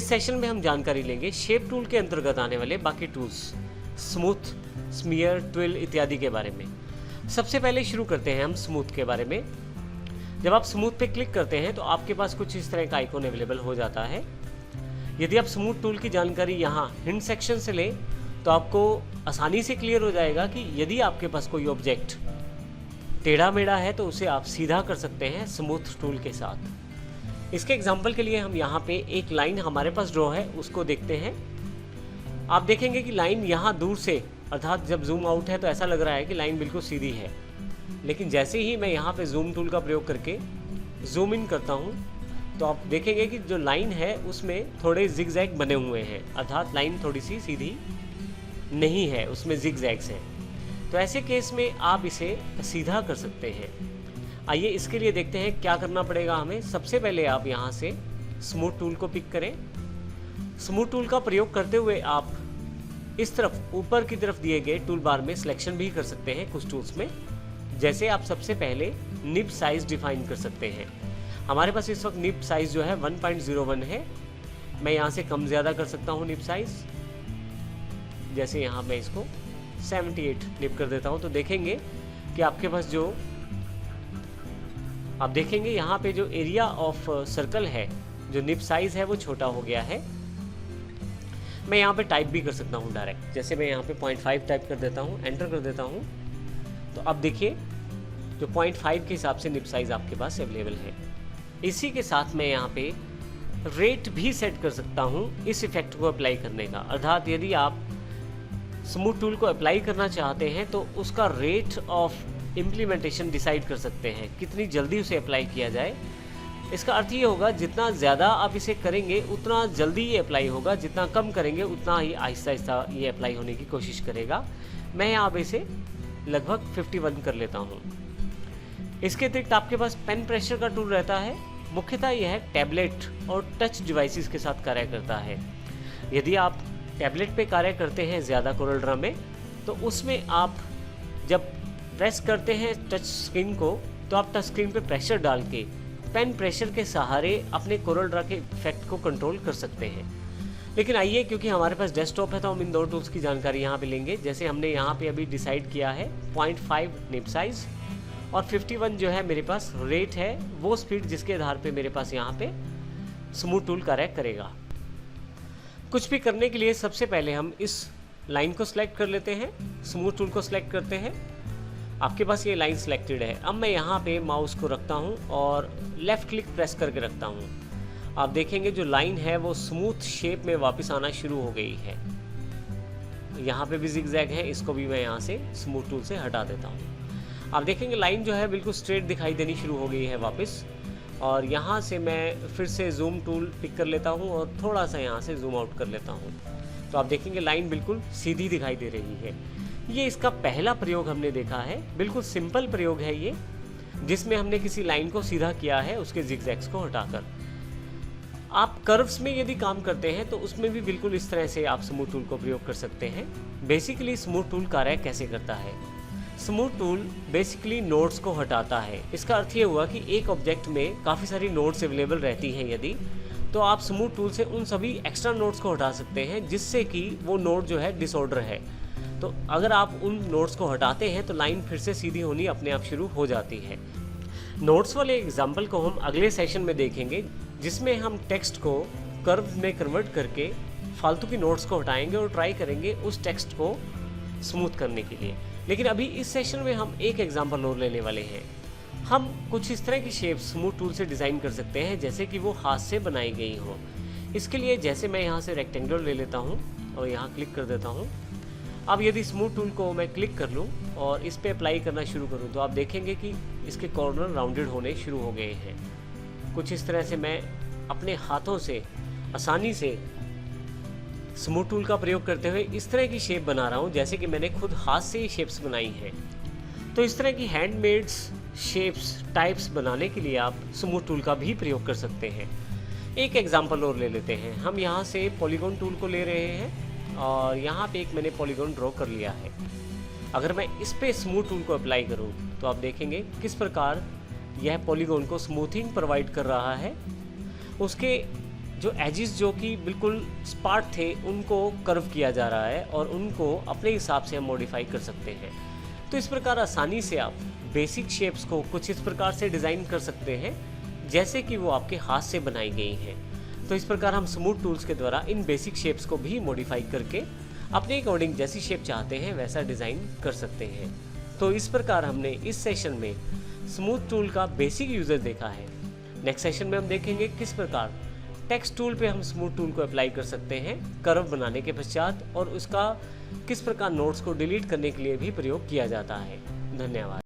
इस सेशन में हम जानकारी लेंगे शेप टूल के अंतर्गत आने वाले बाकी टूल्स, स्मूथ, स्मीयर, ट्विल इत्यादि के बारे में। सबसे पहले शुरू करते हैं हम स्मूथ के बारे में। जब आप स्मूथ पे क्लिक करते हैं तो आपके पास कुछ इस तरह का आइकॉन अवेलेबल हो जाता है। यदि आप स्मूथ टूल की जानकारी यहाँ हिंट सेक्शन से लें तो आपको आसानी से क्लियर हो जाएगा कि यदि आपके पास कोई ऑब्जेक्ट टेढ़ा मेढ़ा है तो उसे आप सीधा कर सकते हैं स्मूथ टूल के साथ। इसके एग्जाम्पल के लिए हम यहाँ पे एक लाइन हमारे पास ड्रॉ है उसको देखते हैं। आप देखेंगे कि लाइन यहाँ दूर से, अर्थात जब जूम आउट है तो ऐसा लग रहा है कि लाइन बिल्कुल सीधी है, लेकिन जैसे ही मैं यहाँ पे जूम टूल का प्रयोग करके जूम इन करता हूँ तो आप देखेंगे कि जो लाइन है उसमें थोड़े जिगजैग बने हुए हैं, अर्थात लाइन थोड़ी सी सीधी नहीं है, उसमें जिगजैग्स हैं। तो ऐसे केस में आप इसे सीधा कर सकते हैं। आइए इसके लिए देखते हैं क्या करना पड़ेगा हमें। सबसे पहले आप यहाँ से स्मूथ टूल को पिक करें। स्मूथ टूल का प्रयोग करते हुए आप इस तरफ ऊपर की तरफ दिए गए टूल बार में सिलेक्शन भी कर सकते हैं कुछ टूल्स में। जैसे आप सबसे पहले निब साइज डिफाइन कर सकते हैं। हमारे पास इस वक्त निब साइज जो है 1.01 है। मैं यहाँ से कम ज़्यादा कर सकता हूँ निब साइज। जैसे यहाँ मैं इसको 78 निब कर देता हूँ तो देखेंगे कि आपके पास जो आप देखेंगे यहाँ पे जो एरिया ऑफ सर्कल है, जो निब साइज है वो छोटा हो गया है। मैं यहाँ पे टाइप भी कर सकता हूँ डायरेक्ट। जैसे मैं यहाँ पे 0.5 टाइप कर देता हूँ, एंटर कर देता हूँ तो अब देखिए जो 0.5 के हिसाब से निब साइज आपके पास अवेलेबल है। इसी के साथ मैं यहाँ पे रेट भी सेट कर सकता हूँ इस इफेक्ट को अप्लाई करने का। अर्थात यदि आप स्मूथ टूल को अप्लाई करना चाहते हैं तो उसका रेट ऑफ इम्प्लीमेंटेशन डिसाइड कर सकते हैं, कितनी जल्दी उसे अप्लाई किया जाए। इसका अर्थ ये होगा जितना ज़्यादा आप इसे करेंगे उतना जल्दी ये अप्लाई होगा, जितना कम करेंगे उतना ही आहिस्ता आहिस्ता ये अप्लाई होने की कोशिश करेगा। मैं यहाँ पे इसे लगभग 51 कर लेता हूँ। इसके अतिरिक्त आपके पास पेन प्रेशर का टूल रहता है। मुख्यतः यह टैबलेट और टच डिवाइसेस के साथ कार्य करता है। यदि आप टैबलेट पे कार्य करते हैं ज़्यादा कोरल ड्रा में तो उसमें आप जब प्रेस करते हैं टच स्क्रीन को तो आप टच स्क्रीन पे प्रेशर डाल के पेन प्रेशर के सहारे अपने कोरल ड्रा के इफेक्ट को कंट्रोल कर सकते हैं। लेकिन आइए, क्योंकि हमारे पास डेस्कटॉप है तो हम इन दो टूल्स की जानकारी यहाँ पे लेंगे। जैसे हमने यहाँ पे अभी डिसाइड किया है 0.5 निब साइज और 51 जो है मेरे पास रेट है, वो स्पीड जिसके आधार पे मेरे पास यहाँ पे स्मूथ टूल कार्य करेगा। कुछ भी करने के लिए सबसे पहले हम इस लाइन को सिलेक्ट कर लेते हैं, स्मूथ टूल को सिलेक्ट करते हैं। आपके पास ये लाइन सिलेक्टेड है। अब मैं यहाँ पे माउस को रखता हूँ और लेफ़्ट क्लिक प्रेस करके रखता हूँ। आप देखेंगे जो लाइन है वो स्मूथ शेप में वापस आना शुरू हो गई है। यहाँ पे भी जिगजैग है, इसको भी मैं यहाँ से स्मूथ टूल से हटा देता हूँ। आप देखेंगे लाइन जो है बिल्कुल स्ट्रेट दिखाई देनी शुरू हो गई है वापस। और यहाँ से मैं फिर से जूम टूल पिक कर लेता हूँ और थोड़ा सा यहाँ से जूम आउट कर लेता हूँ तो आप देखेंगे लाइन बिल्कुल सीधी दिखाई दे रही है। ये इसका पहला प्रयोग हमने देखा है। बिल्कुल सिंपल प्रयोग है ये, जिसमें हमने किसी लाइन को सीधा किया है उसके जिगजैग्स को हटाकर। आप कर्व्स में यदि काम करते हैं तो उसमें भी बिल्कुल इस तरह से आप स्मूथ टूल को प्रयोग कर सकते हैं। बेसिकली स्मूथ टूल कार्य कैसे करता है? स्मूथ टूल बेसिकली नोड्स को हटाता है। इसका अर्थ ये हुआ कि एक ऑब्जेक्ट में काफ़ी सारी नोड्स अवेलेबल रहती हैं यदि, तो आप स्मूथ टूल से उन सभी एक्स्ट्रा नोड्स को हटा सकते हैं जिससे कि वो नोड जो है डिसऑर्डर है। तो अगर आप उन नोड्स को हटाते हैं तो लाइन फिर से सीधी होनी अपने आप शुरू हो जाती है। नोड्स वाले एग्जाम्पल को हम अगले सेशन में देखेंगे, जिसमें हम टेक्स्ट को कर्व में कन्वर्ट करके फालतू की नोड्स को हटाएंगे और ट्राई करेंगे उस टेक्स्ट को स्मूथ करने के लिए। लेकिन अभी इस सेशन में हम एक एग्जाम्पल और लेने वाले हैं। हम कुछ इस तरह की शेप स्मूथ टूल से डिज़ाइन कर सकते हैं जैसे कि वो हाथ से बनाई गई हो। इसके लिए जैसे मैं यहाँ से रेक्टेंगल ले लेता हूँ और यहाँ क्लिक कर देता हूँ। अब यदि स्मूथ टूल को मैं क्लिक कर लूँ और इस पर अप्लाई करना शुरू करूँ तो आप देखेंगे कि इसके कॉर्नर राउंडेड होने शुरू हो गए हैं। कुछ इस तरह से मैं अपने हाथों से आसानी से स्मूथ टूल का प्रयोग करते हुए इस तरह की शेप बना रहा हूँ जैसे कि मैंने खुद हाथ से ही शेप्स बनाई हैं। तो इस तरह की हैंडमेड्स शेप्स टाइप्स बनाने के लिए आप स्मूथ टूल का भी प्रयोग कर सकते हैं। एक एग्जांपल और ले लेते हैं। हम यहाँ से पॉलीगॉन टूल को ले रहे हैं और यहाँ पे एक मैंने पॉलीगॉन ड्रॉ कर लिया है। अगर मैं इस पे स्मूथ टूल को अप्लाई करूँ तो आप देखेंगे किस प्रकार यह पॉलीगॉन को स्मूथिंग प्रोवाइड कर रहा है। उसके जो एजिस जो कि बिल्कुल स्पार्ट थे उनको कर्व किया जा रहा है और उनको अपने हिसाब से हम मॉडिफाई कर सकते हैं। तो इस प्रकार आसानी से आप बेसिक शेप्स को कुछ इस प्रकार से डिज़ाइन कर सकते हैं जैसे कि वो आपके हाथ से बनाई गई हैं। तो इस प्रकार हम स्मूथ टूल्स के द्वारा इन बेसिक शेप्स को भी मॉडिफाई करके अपने अकॉर्डिंग जैसी शेप चाहते हैं वैसा डिज़ाइन कर सकते हैं। तो इस प्रकार हमने इस सेशन में स्मूथ टूल का बेसिक यूज़र देखा है। नेक्स्ट सेशन में हम देखेंगे किस प्रकार टेक्स्ट टूल पे हम स्मूथ टूल को अप्लाई कर सकते हैं कर्व बनाने के पश्चात, और उसका किस प्रकार नोट्स को डिलीट करने के लिए भी प्रयोग किया जाता है। धन्यवाद।